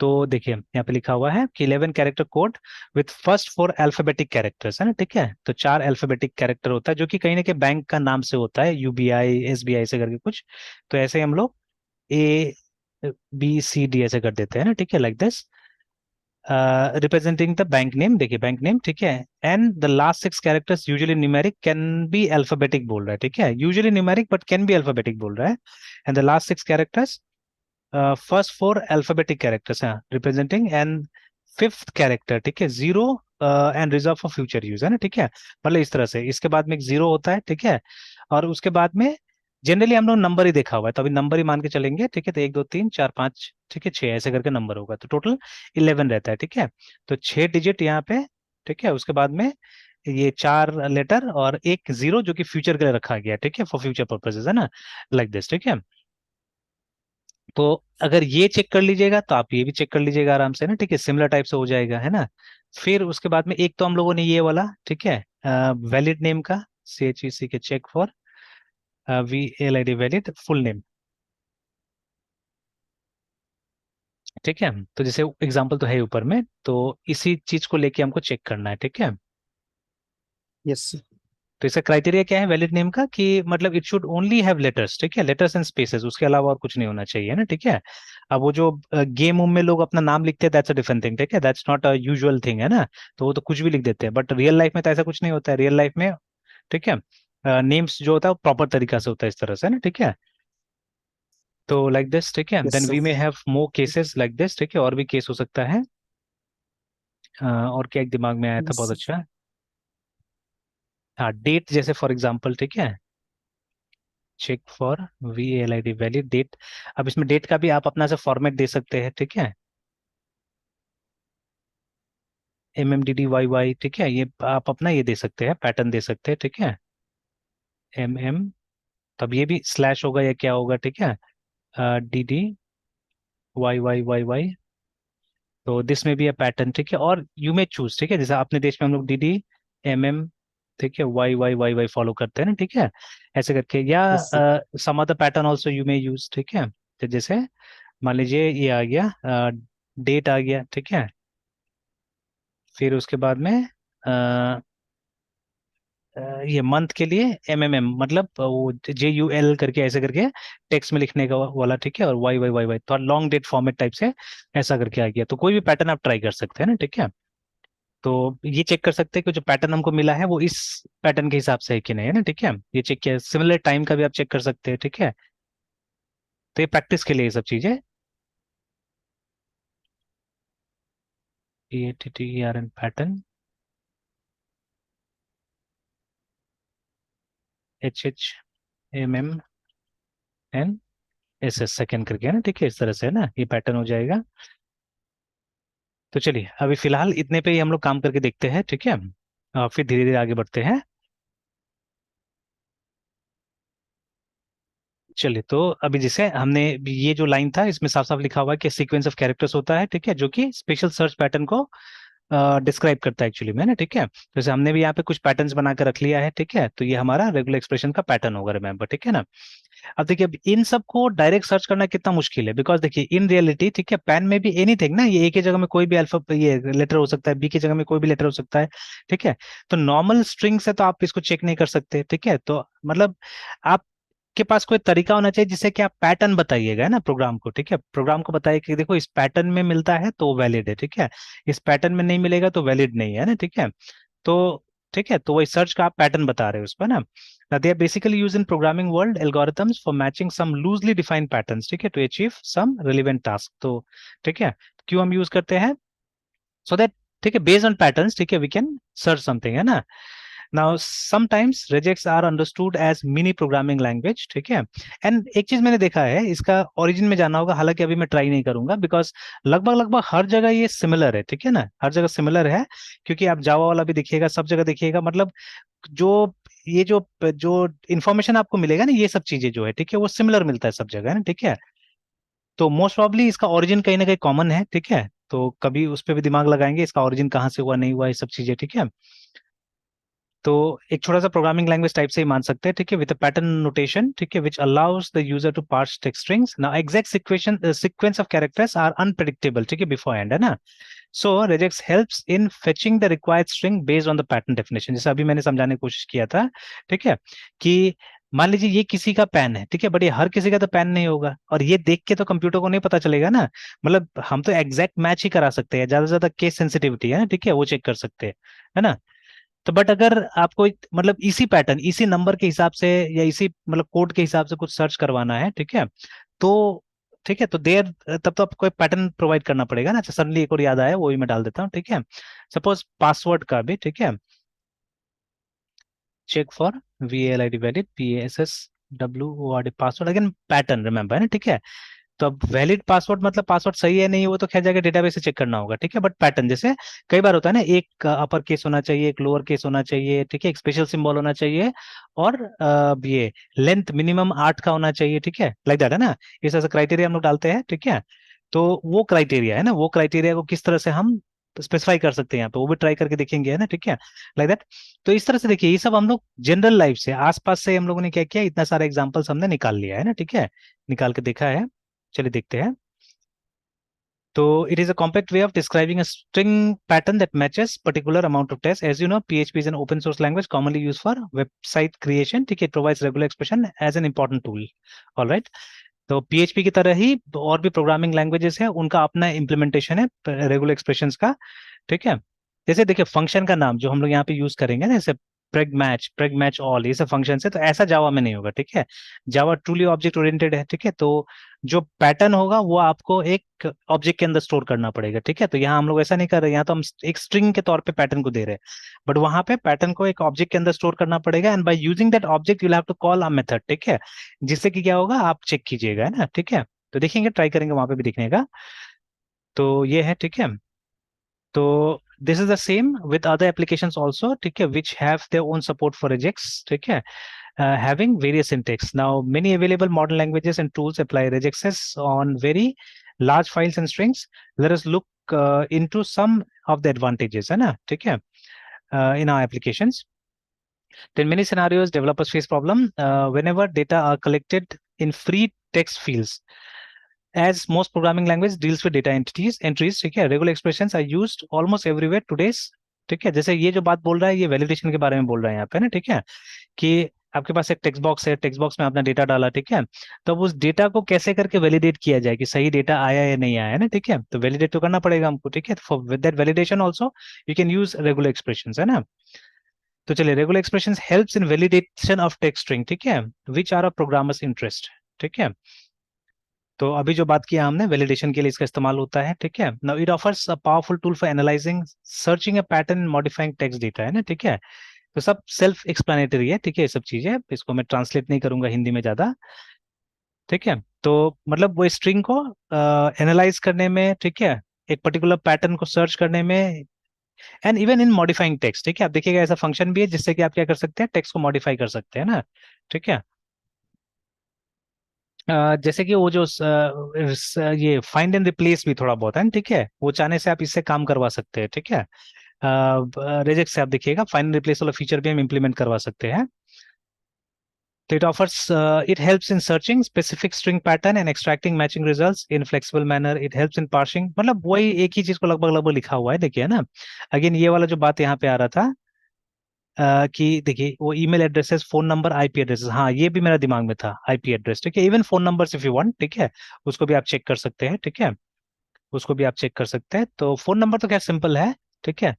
तो देखिए यहाँ पे लिखा हुआ है कि 11 character code with first 4 alphabetic characters, है ना, ठीक है। तो 4 अल्फाबेटिक कैरेक्टर होता है जो कि कहीं ना कहीं बैंक का नाम से होता है, UBI SBI से करके कुछ। तो ऐसे ही हम लोग ABCD ऐसे कर देते हैं ना, ठीक है, like this, representing the bank name. देखिए बैंक नेम, ठीक है। And the last 6 characters usually numeric can be alphabetic बोल रहा है, ठीक है, usually numeric but can be alphabetic बोल रहा है। And the last 6 characters, first 4 alphabetic characters हैं रिप्रेजेंटिंग, एंड फिफ्थ कैरेक्टर, ठीक है, zero and reserve for future use, है ना, ठीक है। मतलब इस तरह से इसके बाद में एक जीरो होता है, ठीक है। और उसके बाद में जनरली हम लोग नंबर ही देखा हुआ है, तो अभी नंबर ही मान के चलेंगे, ठीक है। तो 1 2 3 4 5, ठीक है, 6 ऐसे करके नंबर होगा, तो टोटल 11 रहता है, ठीक है। तो 6 डिजिट यहाँ पे, ठीक है। उसके बाद में ये 4 लेटर और एक जीरो जो कि फ्यूचर के लिए रखा गया है, ठीक है, फॉर फ्यूचर पर्पसेस, है ना, लाइक दिस, ठीक है। तो अगर ये चेक कर लीजिएगा तो आप ये भी चेक कर लीजिएगा आराम से ना, ठीक है, सिमिलर टाइप से हो जाएगा, है ना। फिर उसके बाद में एक तो हम लोगों ने ये वाला, ठीक है, वैलिड नेम का, CHEC के check for VLID valid full name, ठीक है। तो जैसे एग्जांपल तो है ऊपर में, तो इसी चीज को लेके हमको चेक करना है, ठीक है। Yes sir. तो इसका क्राइटेरिया क्या है वैलिड नेम का, कि मतलब it should only have letters, ठीक है, लेटर्स एंड स्पेसेस, उसके अलावा और कुछ नहीं होना चाहिए ना, ठीक है। अब वो जो गेम उम में लोग अपना नाम लिखते हैं, दैट्स अ डिफरेंट थिंग, ठीक है, that's not a usual thing, है ना। तो वो तो कुछ भी लिख देते हैं, बट रियल लाइफ में तो ऐसा कुछ नहीं होता है, रियल लाइफ में, ठीक है, नेम्स जो होता है वो प्रॉपर तरीका से होता है, इस तरह से ना, ठीक है। तो लाइक दिस, ठीक है, yes then we sir. May have more cases like this, ठीक है, और भी केस हो सकता है। और क्या एक दिमाग में आया था यस बहुत सर। अच्छा। हाँ, डेट जैसे फॉर एग्जाम्पल, ठीक है, check for VLID valid date. अब इसमें डेट का भी आप अपना से फॉर्मेट दे सकते हैं, ठीक है, MMDDYY, ठीक है, ये आप अपना ये दे सकते हैं, पैटर्न दे सकते हैं, ठीक है, MM। तब ये भी स्लैश होगा या क्या होगा, ठीक है, DD YYYY। तो दिस में भी है पैटर्न, ठीक है, और यू मे चूज, ठीक है, जैसे अपने देश में हम लोग DD MM, ठीक है, YYYY फॉलो करते हैं ना, ठीक है, ऐसे करके, या yes sir. Some other pattern also you may use, ठीक है। तो जैसे मान लीजिए ये आ गया, डेट आ गया, ठीक है। फिर उसके बाद में ये मंथ के लिए MMM, मतलब वो JUL करके ऐसे करके टेक्स्ट में लिखने का वाला, ठीक है, और YYYY तो लॉन्ग डेट फॉर्मेट टाइप से ऐसा करके आ गया। तो कोई भी पैटर्न आप ट्राई कर सकते हैं ना, ठीक है। तो ये चेक कर सकते हैं कि जो पैटर्न हमको मिला है वो इस पैटर्न के हिसाब से है कि नहीं, है ना, ठीक है। ये चेक किया, सिमिलर टाइम का भी आप चेक कर सकते हैं, ठीक है। तो ये प्रैक्टिस के लिए ये सब चीजें, PATTERN पैटर्न, HHMMNSS सेकेंड करके, है ना, ठीक है, इस तरह से, है ना, ये पैटर्न हो जाएगा। तो चलिए अभी फिलहाल इतने पे ही हम लोग काम करके देखते हैं, ठीक है। फिर धीरे धीरे आगे बढ़ते हैं। चलिए तो अभी जैसे हमने ये जो लाइन था इसमें साफ साफ लिखा हुआ है कि सीक्वेंस ऑफ कैरेक्टर्स होता है, ठीक है, जो कि स्पेशल सर्च पैटर्न को डिस्क्राइब करता है एक्चुअली में ना, ठीक है। तो जैसे हमने भी यहाँ पे कुछ पैटर्न्स बना के रख लिया है, ठीक है, तो ये हमारा रेगुलर एक्सप्रेशन का पैटर्न होगा, रिमेंबर, ठीक है ना। अब देखिए अब इन सबको डायरेक्ट सर्च करना कितना मुश्किल है, बिकॉज देखिए इन रियलिटी, ठीक है, पेन में भी एनीथिंग ना, ये ए की जगह में कोई भी अल्फा ये लेटर हो सकता है, बी की जगह में कोई भी लेटर हो सकता है, ठीक है। तो नॉर्मल स्ट्रिंग से तो आप इसको चेक नहीं कर सकते, ठीक है। तो मतलब आपके पास कोई तरीका होना चाहिए जिससे कि आप पैटर्न बताइएगा, है ना, प्रोग्राम को, ठीक है, प्रोग्राम को बताइए कि देखो इस पैटर्न में मिलता है तो वैलिड है, ठीक है, इस पैटर्न में नहीं मिलेगा तो वैलिड नहीं है ना, ठीक है। तो ठीक है, तो वही सर्च का आप पैटर्न बता रहे हो उस पर ना। They are basically use in programming world algorithms for matching some loosely defined patterns, ठीक है, to achieve some relevant task. तो ठीक है, क्यों हम यूज करते हैं, सो दैट, ठीक है, बेस्ड ऑन पैटर्न्स, ठीक है, वी कैन सर्च समथिंग, है ना। Now sometimes regex are understood as mini programming language, ठीक है। एंड एक चीज मैंने देखा है, इसका ओरिजिन में जाना होगा, हालांकि अभी मैं ट्राई नहीं करूंगा, बिकॉज लगभग लगभग हर जगह ये सिमिलर है, ठीक है ना, हर जगह सिमिलर है। क्योंकि आप जावा वाला भी देखिएगा, सब जगह देखिएगा, मतलब जो ये जो इन्फॉर्मेशन आपको मिलेगा ना, ये सब चीजें जो है, ठीक है, वो सिमिलर मिलता है सब जगह, है ना, ठीक है। तो मोस्ट प्रॉब्ली इसका ओरिजिन कहीं ना कहीं कॉमन है, ठीक है। तो कभी उस पर भी दिमाग लगाएंगे, इसका ओरिजिन कहाँ से हुआ, नहीं हुआ, ये सब चीजें, ठीक है। तो एक छोटा सा प्रोग्रामिंग लैंग्वेज टाइप से ही मान सकते हैं, ठीक है, विद पैटर्न नोटेशन, ठीक है, which allows the user to parse text strings. Now exact sequence of characters are unpredictable, ठीक है, बिफोर एंड, है ना। सो regex helps in fetching the required string based on the pattern definition, जैसे अभी मैंने समझाने की कोशिश किया था, ठीक है, कि मान लीजिए ये किसी का पेन है, ठीक है, बट ये हर किसी का तो पेन नहीं होगा, और ये देख के तो कंप्यूटर को नहीं पता चलेगा ना। मतलब हम तो एग्जैक्ट मैच ही करा सकते हैं, ज्यादा से ज्यादा केस सेंसिटिविटी है ना, ठीक है, वो चेक कर सकते हैं, है ना। तो बट अगर आपको मतलब इसी पैटर्न, इसी नंबर के हिसाब से, या इसी मतलब कोड के हिसाब से कुछ सर्च करवाना है, ठीक है, तो ठीक है, तो देर तब तो आपको एक पैटर्न प्रोवाइड करना पड़ेगा ना। अच्छा, सडनली एक और याद आया, वो भी मैं डाल देता हूँ, ठीक है। सपोज पासवर्ड का भी, ठीक है, check for VALID valid PASSWORD password again pattern remember, है ना, ठीक है। तो अब वैलिड पासवर्ड मतलब पासवर्ड सही है नहीं है वो तो खैर जाकर डेटाबेस से चेक करना होगा, ठीक है, बट पैटर्न जैसे कई बार होता है ना, एक अपर केस होना चाहिए, एक लोअर केस होना चाहिए, ठीक है, एक स्पेशल सिंबल होना चाहिए, और ये लेंथ मिनिमम 8 का होना चाहिए, ठीक है, लाइक दैट, है ना। इस तरह से क्राइटेरिया हम लोग डालते हैं, ठीक है। तो वो क्राइटेरिया है ना, वो क्राइटेरिया को किस तरह से हम स्पेसिफाई कर सकते हैं यहाँ पे, वो भी ट्राई करके देखेंगे, है ना, ठीक है, लाइक दैट। तो इस तरह से देखिए, ये सब हम लोग जनरल लाइफ से आसपास से हम लोगों ने क्या किया, इतना सारा एग्जांपल्स हमने निकाल लिया है ना, ठीक है, निकाल के देखा है। चलिए देखते हैं। तो it is a compact way of describing a string pattern that matches particular amount of text. As you know, PHP is an open source language commonly used for website creation. ठीक है, it provides regular expression as an important tool. All right. तो PHP की तरह ही और भी programming languages हैं, उनका अपना इम्प्लीमेंटेशन है रेगुलर एक्सप्रेशंस का, ठीक है। जैसे देखिए फंक्शन का नाम जो हम लोग यहाँ पे यूज करेंगे ना, जैसे प्रेग मैच ऑल, ये सब फंक्शन है, तो ऐसा जावा में नहीं होगा, ठीक है। जावा ट्रूली ऑब्जेक्ट ओरिएंटेड है, ठीक है। तो जो पैटर्न होगा वो आपको एक ऑब्जेक्ट के अंदर स्टोर करना पड़ेगा, ठीक है। तो यहाँ हम लोग ऐसा नहीं कर रहे, यहाँ तो हम एक स्ट्रिंग के तौर पे पैटर्न को दे रहे हैं, बट वहां पे पैटर्न को एक ऑब्जेक्ट के अंदर स्टोर करना पड़ेगा, and by using that object you have to call a method, ठीक है, जिससे कि क्या होगा आप चेक कीजिएगा, है ना, ठीक है। तो देखेंगे, ट्राई करेंगे वहां पे भी देखने का। तो ये है, ठीक है। तो this is the same with other applications also, ठीक है, which have their own support for regex, ठीक है, having various syntax. Now many available modern languages and tools apply regexes on very large files and strings. Let us look into some of the advantages, है ना, ठीक है, in our applications. In many scenarios, developers face problem whenever data are collected in free text fields. As most programming language deals with data entries, ठीक है, regular expressions are used almost everywhere today's, ठीक है। जैसे ये जो बात बोल रहा है, ये वैलिडेशन के बारे में बोल रहा है यहाँ पे ना, ठीक है, कि आपके पास एक टेक्स्ट बॉक्स है, टेक्स्ट बॉक्स में आपने डेटा डाला, ठीक है। तो अब उस डेटा को कैसे करके वैलिडेट किया जाए कि सही डेटा आया या नहीं आया, है ना, ठीक है। तो वैलिडेट तो करना पड़ेगा हमको, ठीक है। For with that validation also you can use regular expressions, है ना। तो चलिए, regular expressions helps in validation of text string, ठीक है, which are a programmers interest, ठीक है। तो अभी जो बात किया हमने, वैलिडेशन के लिए इसका इस्तेमाल होता है, ठीक है। Now it offers a powerful tool for analysing, searching a pattern, modifying text data, है ना, ठीक है। तो सब सेल्फ एक्सप्लेनेटरी है, ठीक है, ये सब चीजें, इसको मैं ट्रांसलेट नहीं करूंगा हिंदी में ज्यादा, ठीक है। तो मतलब वो स्ट्रिंग को एनालाइज करने में, ठीक है, एक पर्टिकुलर पैटर्न को सर्च करने में, and even in modifying text, ठीक है। आप देखिएगा ऐसा फंक्शन भी है जिससे कि आप क्या कर सकते हैं, टेक्स्ट को मॉडिफाई कर सकते हैं ना, ठीक है। जैसे कि वो जो ये फाइंड एंड रिप्लेस भी थोड़ा बहुत है ना, ठीक है, वो चाहने से आप इससे काम करवा सकते हैं, ठीक है। रेजेक्ट से आप देखिएगा फाइंड एंड रिप्लेस वाला फीचर भी हम इंप्लीमेंट करवा सकते हैं। तो it offers it helps in searching specific string pattern and extracting matching results in flexible manner. It helps in parsing, मतलब वही एक ही चीज को लगभग लगभग लिखा हुआ है, देखिए ना। अगेन ये वाला जो बात यहाँ पे आ रहा था, कि देखिए वो email addresses, phone number, IP addresses, हाँ ये भी मेरा दिमाग में था, आईपी एड्रेस, ठीक है, even phone numbers if you want, ठीक है, उसको भी आप चेक कर सकते हैं, ठीक है, उसको भी आप चेक कर सकते हैं। तो फोन नंबर तो क्या सिंपल है, ठीक है।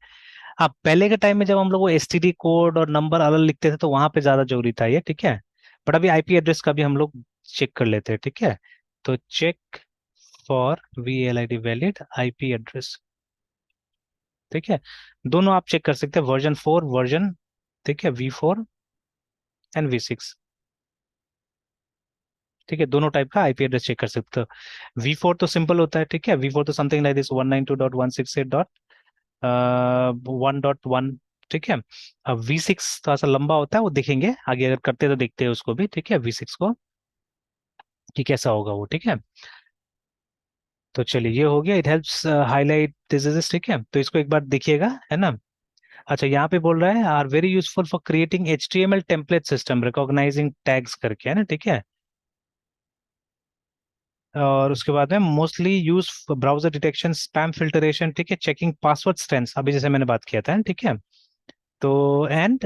आप पहले के टाइम में जब हम लोग वो एसटीडी कोड और नंबर अलग लिखते थे तो वहां पे ज्यादा जरूरी था ये, ठीक है। बट अभी आईपी एड्रेस का भी हम लोग चेक कर लेते हैं, ठीक है। तो check for VLID valid IP address, ठीक है। दोनों आप चेक कर सकते हैं, वर्जन 4 वर्जन, ठीक है, V4 एंड V6, ठीक है, दोनों टाइप का आईपी एड्रेस चेक कर सकते हो। V4 तो सिंपल होता है, ठीक है, V4 तो समथिंग लाइक दिस 192.168.1.1, ठीक है। अब V6 थोड़ा सा लंबा होता है, वो देखेंगे आगे, अगर करते तो देखते हैं उसको भी, ठीक है, V6 को कि कैसा होगा वो, ठीक है। तो चलिए ये हो गया, इट हेल्प्स हाईलाइट दिस, ठीक है, तो इसको एक बार देखिएगा, है ना। अच्छा, यहाँ पे बोल रहा है are very useful for creating HTML template system recognizing tags करके, है ना, ठीक है। और उसके बाद में mostly use browser detection, spam filtration, ठीक है, चेकिंग पासवर्ड स्ट्रेंथ्स, अभी जैसे मैंने बात किया था, ठीक है। तो एंड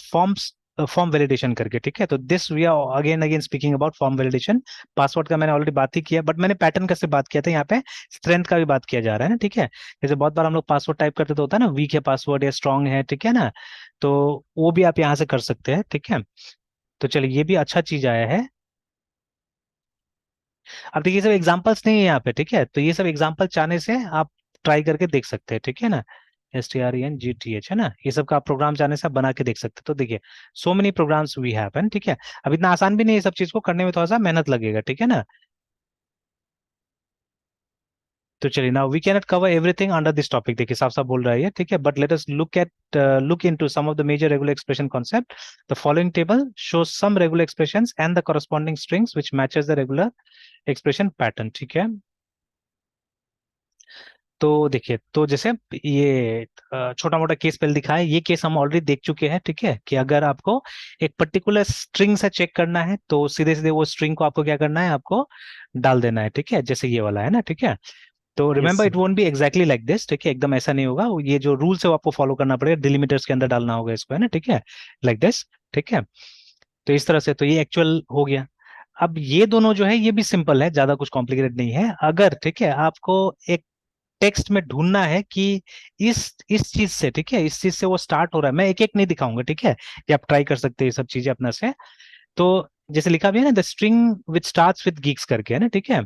फॉर्म्स, फॉर्म वैलिडेशन करके, ठीक है। तो this we are again again speaking about form validation. Password का मैंने ऑलरेडी बात ही किया, बट मैंने पैटर्न का से बात किया था, यहाँ पे स्ट्रेंथ का भी बात किया जा रहा है ना, ठीक है। जैसे बहुत बार हम लोग पासवर्ड टाइप करते तो होता है ना, वीक है पासवर्ड या स्ट्रांग है, ठीक है ना। तो वो भी आप यहाँ से कर सकते हैं, ठीक है। तो चलिए ये भी अच्छा चीज आया है। अब देखिए, ये सब एग्जांपल्स नहीं है यहाँ पे, ठीक है, तो ये सब एग्जांपल चाहने से आप ट्राई करके देख सकते हैं, ठीक है ना। STRENGTH, है ना, ये सब का आप प्रोग्राम चाहने से आप बना के देख सकते हैं। तो देखिए, so many programs we have, है, ठीक है। अब इतना आसान भी नहीं है, सब चीज को करने में थोड़ा सा मेहनत लगेगा, ठीक है ना। तो चलिए, now we can not cover everything under this topic, देखिए साफ साफ बोल रहा है ये, ठीक है, but let us look into some of the major regular expression concept. The following table shows some regular expressions and the corresponding strings which matches the regular expression pattern, ठीक है। तो देखिए, तो जैसे ये छोटा मोटा केस पहले दिखा है, ये केस हम ऑलरेडी देख चुके हैं, ठीक है, कि अगर आपको एक पर्टिकुलर स्ट्रिंग से चेक करना है तो सीधे सीधे वो स्ट्रिंग को आपको क्या करना है, आपको डाल देना है, ठीक है, जैसे ये वाला है ना, ठीक है। तो yes remember, sir. It won't be exactly like this, ठीक है, एकदम ऐसा नहीं होगा, ये जो रूल्स है वो आपको फॉलो करना पड़ेगा, डिलिमिटर्स के अंदर डालना होगा इसको, है ना, ठीक है, लाइक दिस, ठीक है। तो इस तरह से, तो ये एक्चुअल हो गया। अब ये दोनों जो है ये भी सिंपल है, ज्यादा कुछ कॉम्प्लिकेटेड नहीं है। अगर, ठीक है, आपको एक टेक्स्ट में ढूंढना है कि इस चीज से, ठीक है, इस चीज से वो स्टार्ट हो रहा है, मैं एक एक नहीं दिखाऊंगा, ठीक है, ये आप ट्राई कर सकते हैं ये सब चीजें अपना से। तो जैसे लिखा भी है ना, the string which starts with Geeks करके, है ना, ठीक है।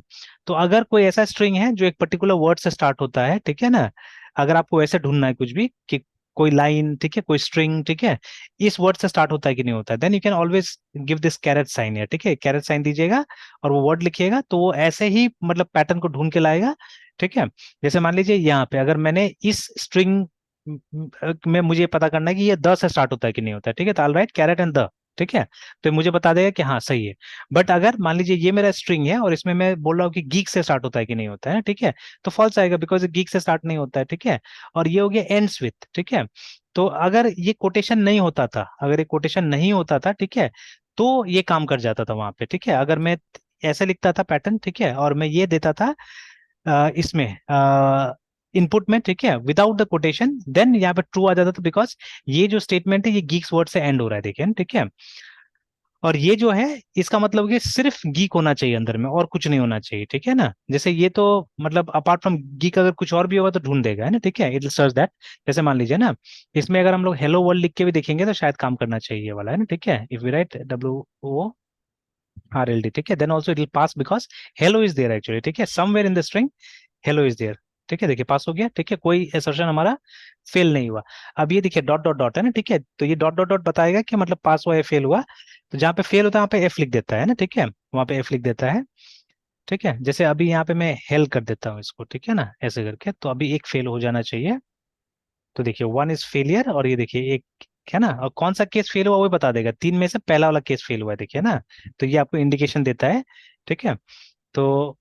तो अगर कोई ऐसा स्ट्रिंग है जो एक पर्टिकुलर वर्ड से स्टार्ट होता है, ठीक है ना, अगर आपको ऐसे ढूंढना है कुछ भी कि कोई लाइन, ठीक है, कोई स्ट्रिंग, ठीक है, इस वर्ड से स्टार्ट होता है कि नहीं होता है, then you can always give this caret sign है, ठीक है, कैरेट साइन दीजिएगा और वो वर्ड लिखिएगा, तो वो ऐसे ही मतलब पैटर्न को ढूंढ के लाएगा, ठीक है। जैसे मान लीजिए यहाँ पे अगर मैंने इस स्ट्रिंग में मुझे पता करना है कि ये द से स्टार्ट होता है कि नहीं होता है, ठीक है, तो आई राइट कैरेट एंड द, ठीक है, तो मुझे बता देगा कि हाँ सही है। बट अगर मान लीजिए ये मेरा स्ट्रिंग है और इसमें मैं बोल रहा हूँ कि गीक से स्टार्ट होता है कि नहीं होता है, ठीक है, तो फॉल्स आएगा, बिकॉज गीक से स्टार्ट नहीं होता है, ठीक है। और ये हो गया एंड्स विथ, ठीक है। तो अगर ये कोटेशन नहीं होता था, अगर ये कोटेशन नहीं होता था, ठीक है, तो ये काम कर जाता था वहां पे, ठीक है। अगर मैं ऐसे लिखता था पैटर्न, ठीक है, और मैं ये देता था इसमें इनपुट में, ठीक है, विदाउट द कोटेशन, देन यहाँ पे ट्रू आ जाता था, बिकॉज ये जो स्टेटमेंट है ये गीक्स वर्ड से एंड हो रहा है, देखिए, ठीक है। और ये जो है इसका मतलब कि सिर्फ गीक होना चाहिए अंदर में, और कुछ नहीं होना चाहिए, ठीक है ना। जैसे ये तो मतलब अपार्ट फ्रॉम गीक अगर कुछ और भी होगा तो ढूंढ देगा, है ना, ठीक है, इट विल सर्च दैट। जैसे मान लीजिए ना, इसमें अगर हम लोग हेलो वर्ल्ड लिख के भी देखेंगे तो शायद काम करना चाहिए ये वाला, है ना, ठीक है, इफ वी राइट WORLD, ठीक है, then also it will pass, because hello is there actually, ठीक है, somewhere in the string hello is there, ठीक है। देखिए पास हो गया, ठीक है, कोई एसर्शन हमारा फेल नहीं हुआ। अब ये देखिए डॉट डॉट डॉट है ना, ठीक है, तो ये डॉट डॉट डॉट बताएगा कि मतलब पास हुआ या फेल हुआ। तो जहाँ पे फेल होता है वहाँ पे एफ लिख देता है ना, ठीक है, वहाँ पे एफ लिख देता है, ठीक है। जैसे अभी यहाँ पे मैं हेल कर देता हूँ इसको, ठीक है ना, ऐसे करके, तो अभी एक फेल हो जाना चाहिए। तो देखिए वन इज फेलियर, और ये देखिए एक है ना, और कौन सा केस फेल हुआ वो बता देगा, तीन में से पहला वाला केस फेल हुआ है, देखिए ना। तो ये आपको इंडिकेशन देता है, ठीक है। तो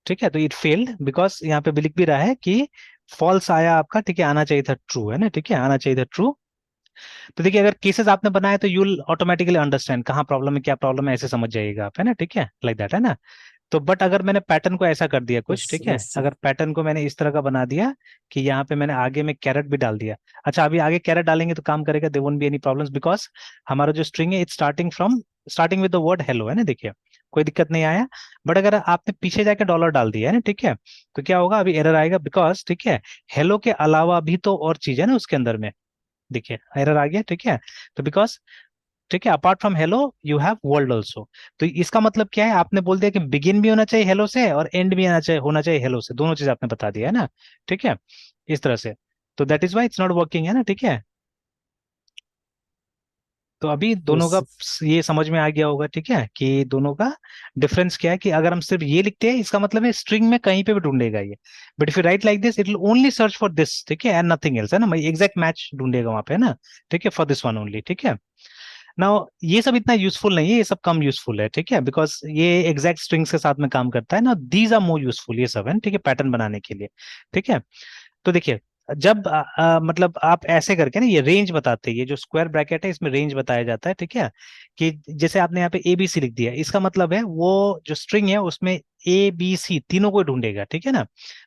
ठीक है, तो इट फेल्ड बिकॉज यहाँ पे भी लिख भी रहा है कि फॉल्स आया आपका, ठीक है, आना चाहिए था ट्रू, है ना, ठीक है, आना चाहिए था ट्रू। तो देखिए अगर केसेस आपने बनाए तो यू विल ऑटोमेटिकली अंडरस्टैंड कहाँ प्रॉब्लम है, क्या प्रॉब्लम है, ऐसे समझ जाइएगा आप, है ना, ठीक है, लाइक दैट, है ना। तो बट अगर मैंने पैटर्न को ऐसा कर दिया यस कुछ, ठीक है, यस सर। अगर पैटर्न को मैंने इस तरह का बना दिया कि यहाँ पे मैंने आगे में कैरेट भी डाल दिया। अच्छा, अभी आगे कैरेट डालेंगे तो काम करेगा, there won't be any problems, because हमारा जो स्ट्रिंग है it's starting with the word hello, है ना, देखिए कोई दिक्कत नहीं आया। बट अगर आपने पीछे जाके डॉलर डाल दिया है ना, ठीक है, तो क्या होगा, अभी एरर आएगा, बिकॉज ठीक है, हेलो के अलावा भी तो और चीज है ना उसके अंदर में, देखिए एरर आ गया, ठीक है। तो बिकॉज, ठीक है, apart from hello you have world also. तो इसका मतलब क्या है, आपने बोल दिया कि बिगिन भी होना चाहिए हेलो से और एंड भी होना चाहिए हेलो से, दोनों चीज आपने बता दिया है ना, ठीक है, इस तरह से। तो that is why it's not working, है ना, ठीक है। तो अभी दोनों का यस ये समझ में आ गया होगा, ठीक है, कि दोनों का डिफरेंस क्या है, कि अगर हम सिर्फ ये लिखते हैं इसका मतलब है स्ट्रिंग में कहीं पे भी ढूंढेगा ये, but if you right like this it will only search for this, ठीक है, एंड नथिंग एल्स, है ना, एग्जैक्ट मैच ढूंढेगा वहां पे, है ना, ठीक है, फॉर दिस वन ओनली, ठीक है। नाउ ये सब इतना यूजफुल नहीं है, ये सब कम यूजफुल है, ठीक है, बिकॉज ये एग्जैक्ट स्ट्रिंग्स के साथ में काम करता है ना, दीज आर मोर यूजफुल ये सब है, ठीक है, पैटर्न बनाने के लिए। ठीक है, तो देखिए, जब मतलब आप ऐसे करके ना ये रेंज बताते हैं, ये जो स्क्वायर ब्रैकेट है इसमें रेंज बताया जाता है, ठीक है, कि जैसे आपने यहाँ पे ABC लिख दिया, इसका मतलब है वो जो स्ट्रिंग है उसमें ABC तीनों को ढूंढेगा, ठीक है ना।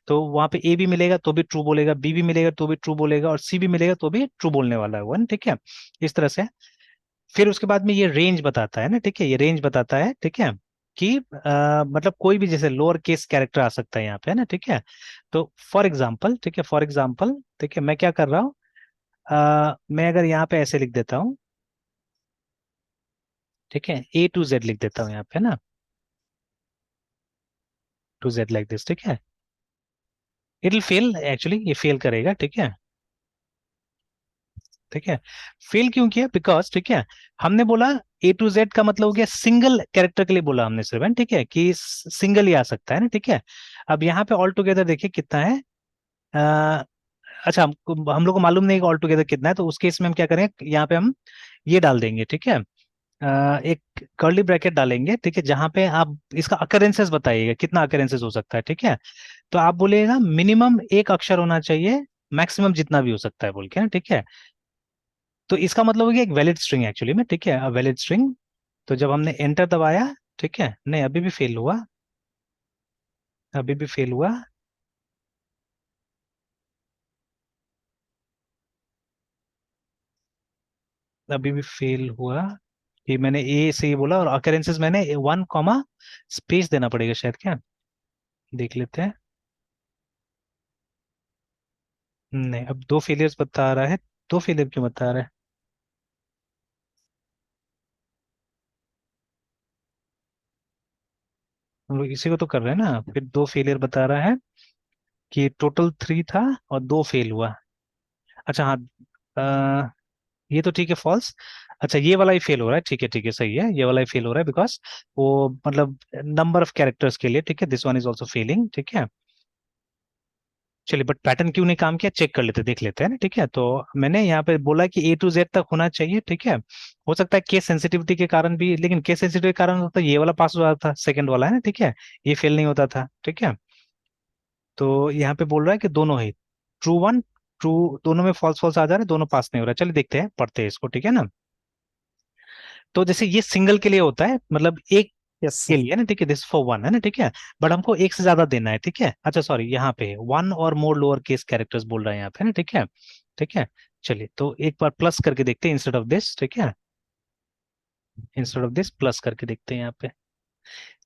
तो वहां पे A भी मिलेगा तो भी ट्रू बोलेगा, B भी मिलेगा तो भी ट्रू बोलेगा, और C भी मिलेगा तो भी ट्रू बोलने वाला है वन, ठीक है, इस तरह से। फिर उसके बाद में ये रेंज बताता है ना, ठीक है, ये रेंज बताता है, ठीक है, कि मतलब कोई भी जैसे लोअर केस कैरेक्टर आ सकता है यहाँ पे, है ना, ठीक है। तो फॉर एग्जाम्पल, ठीक है, फॉर एग्जाम्पल, ठीक है, मैं क्या कर रहा हूँ, मैं अगर यहाँ पे ऐसे लिख देता हूँ, ठीक है, A to Z लिख देता हूँ यहाँ पे ना, टू जेड लाइक दिस, ठीक है, इट विल फेल एक्चुअली, ये फेल करेगा, ठीक है। ठीक है, फेल क्यों किया, बिकॉज, ठीक है, हमने बोला A to Z का मतलब हो गया सिंगल कैरेक्टर के लिए बोला हमने सिर्फ, है ना, ठीक है, कि सिंगल ही आ सकता है ना, ठीक है। अब यहाँ पे ऑल टुगेदर देखिए कितना है, अ, अच्छा, हम लोग को मालूम नहीं कि ऑल टुगेदर कितना है, तो उस केस में हम क्या करेंगे, यहाँ पे हम ये डाल देंगे, ठीक है, एक कर्ली ब्रैकेट डालेंगे, ठीक है, जहां पे आप इसका अकरेंसेस बताइएगा कितना अकरेंसेस हो सकता है, ठीक है। तो आप बोलिएगा मिनिमम एक अक्षर होना चाहिए, मैक्सिमम जितना भी हो सकता है बोल के ना, ठीक है। तो इसका मतलब हो गया एक वैलिड स्ट्रिंग एक्चुअली में, ठीक है, वैलिड स्ट्रिंग। तो जब हमने एंटर दबाया, ठीक है, नहीं अभी भी फेल हुआ, अभी भी फेल हुआ, अभी भी फेल हुआ, कि मैंने ए से ये बोला और अकरेंसेस मैंने 1 कॉमा स्पेस देना पड़ेगा शायद, क्या, देख लेते हैं। नहीं, अब दो फेलियर्स बता रहा है, दो फेलियर क्यों बता रहा है, हम लोग इसी को तो कर रहे हैं ना, फिर दो फेलियर बता रहा है, कि टोटल 3 था और दो फेल हुआ। अच्छा हाँ, अ, ये तो ठीक है, फॉल्स। अच्छा, ये वाला ही फेल हो रहा है, ठीक है, ठीक है, सही है, ये वाला ही फेल हो रहा है, बिकॉज वो मतलब नंबर ऑफ कैरेक्टर्स के लिए, ठीक है, this one is also failing, ठीक है। चलिए, बट पैटर्न क्यों नहीं काम किया चेक कर लेते, देख लेते हैं ना, ठीक है। तो मैंने यहाँ पे बोला कि A to Z तक होना चाहिए, ठीक है। हो सकता है केस सेंसिटिविटी के कारण भी, लेकिन केस सेंसिटिविटी के कारण होता ये वाला पास हो जाता था, सेकंड वाला है ना, ठीक है, ये फेल नहीं होता था, ठीक है। तो यहाँ पे बोल रहा है कि दोनों ही ट्रू वन, ट्रू, दोनों में फॉल्स फॉल्स आ जा रहे हैं, दोनों पास नहीं हो रहा है। चलिए देखते हैं, पढ़ते हैं इसको, ठीक है ना। तो जैसे ये सिंगल के लिए होता है, मतलब एक यस के सर। लिए ना, ठीक है, दिस फॉर वन है ना, ठीक है, बट हमको एक से ज्यादा देना है, ठीक है। अच्छा सॉरी, यहाँ पे वन और मोर लोअर केस कैरेक्टर्स बोल रहे हैं यहाँ पे ना, ठीक है, ठीक है। चलिए, तो एक बार प्लस करके देखते हैं इंस्टेड ऑफ दिस, ठीक है, इंस्टेड ऑफ दिस प्लस करके देखते हैं यहाँ पे।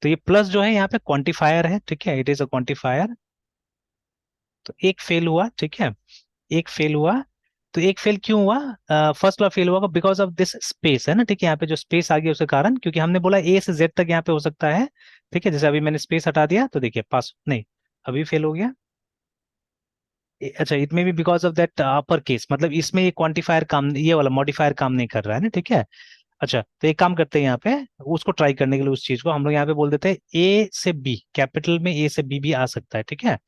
तो ये प्लस जो है यहाँ पे क्वांटिफायर है, ठीक है, इट इज अ क्वांटिफायर। तो एक फेल हुआ, ठीक है, एक फेल हुआ। तो एक फेल क्यों हुआ, फर्स्ट वाला फेल हुआ बिकॉज ऑफ दिस स्पेस है ना, ठीक है, यहाँ पे जो स्पेस आ गया उसके कारण, क्योंकि हमने बोला A से Z तक यहाँ पे हो सकता है, ठीक है, जैसे अभी मैंने स्पेस हटा दिया तो देखिए पास नहीं, अभी फेल हो गया। अच्छा, it may be because of that upper case, मतलब इसमें ये क्वांटिफायर काम, ये वाला मॉडिफायर काम नहीं कर रहा है ना, ठीक है। अच्छा, तो एक काम करते हैं यहाँ पे, उसको ट्राई करने के लिए उस चीज को हम लोग यहाँ पे बोल देते हैं A से B, कैपिटल में A से B भी आ सकता है, ठीक है।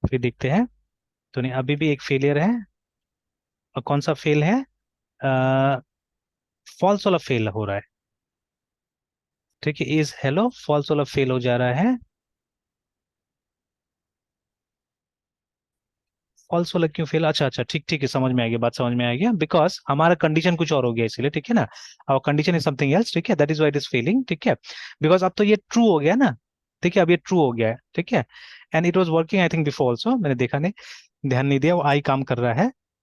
फिर देखते हैं, तो नहीं अभी भी एक फेलियर है, और कौन सा फेल है, फॉल्स वाला फेल हो रहा है, ठीक है, इज हेलो फॉल्स वाला फेल हो जा रहा है। फॉल्स वाला क्यों फेल, अच्छा अच्छा, ठीक ठीक है, समझ में आ गया, बात समझ में आ गया, बिकॉज हमारा कंडीशन कुछ और हो गया इसलिए, ठीक है ना, और कंडीशन इज समथिंग एल्स, ठीक है, that is why it is failing, ठीक है। बिकॉज अब तो ये ट्रू हो गया ना, ठीक है, अब ये ट्रू हो गया है, ठीक है, and it was working I think before also, मैंने देखा नहीं, ध्यान नहीं दिया, वो आई काम कर रहा है,